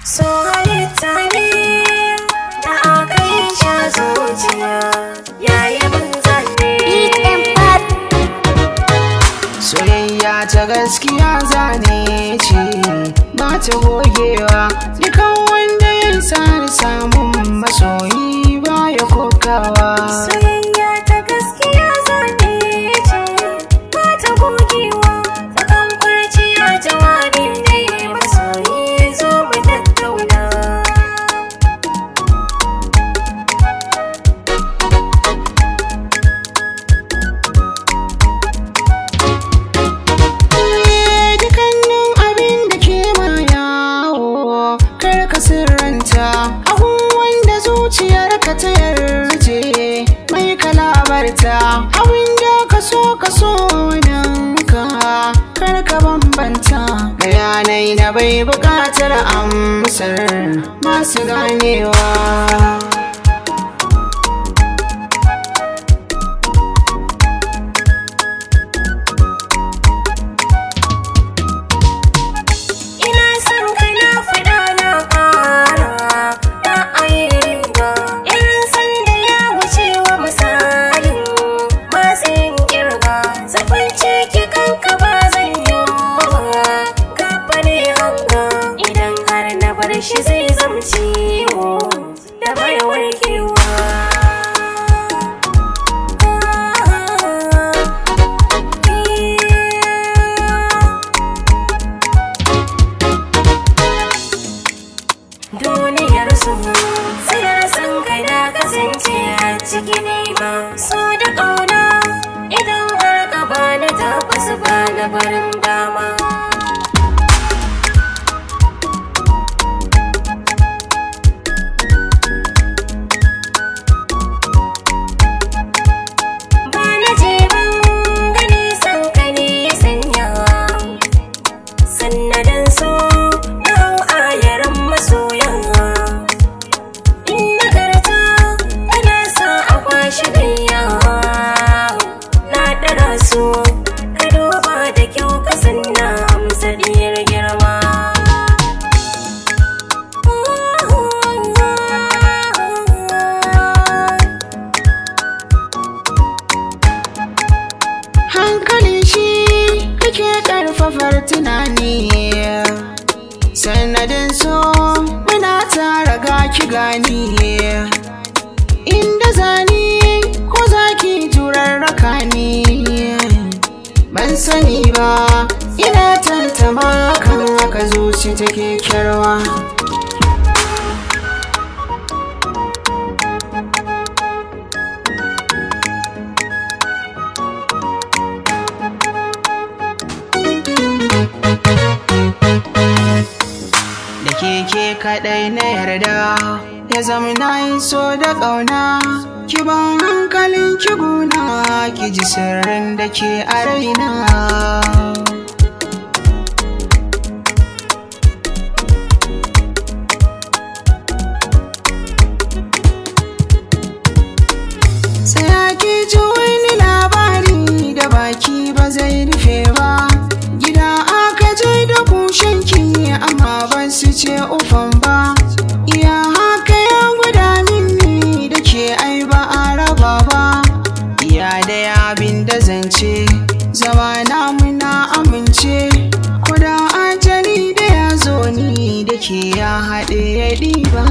So halitta ne da aka yi sha zuciya yayi mun zanne. Soyayya ta gaskiya zane ce ba ta gogewa, dukan wanda ya sa samun masoyi ba ya kokawa. Soyayya ta gaskiya zane ce ba ta gogewa, tsakan kurciya jawabi ne masoyi zo mu tattauna. Abubuwan zuciyarka ta yarje mai kalabarta, abin da ka so nan ka kar ka bambanta. Bayanai na bai buƙatar amsar masu ganewa. Shi zai zama ciwo da bai warkewa. Duniyar su sai san kai na kasance a ciki nema so da ƙauna, idan har ka bani tabbas ba na barin dama. Ka duba da kyau ka sanna amsa diyar girma. Hankalin shi kake karfafar tunani, sanadin so muna tara gaki gani. Inda zani ko zaki jurar raka ni ban sani ba, ina tantama kan haka zuci take kyarwa. Da keke kaɗai na yarda ya zama na yi so da ƙauna, ki ban hankalin ki guna ki ji sirrin da ke a raina. Tsaya ki ji wani labari da baki ba zai rufe ba, gida aka je da kushenki amma ban su ce ufan ba. Iya haka ya guda mini da ke ai ba a raba ba, iya da abin da zance zama namu na amince, kuda ajali da ya zo ni da ke ya haɗe ya ɗiba.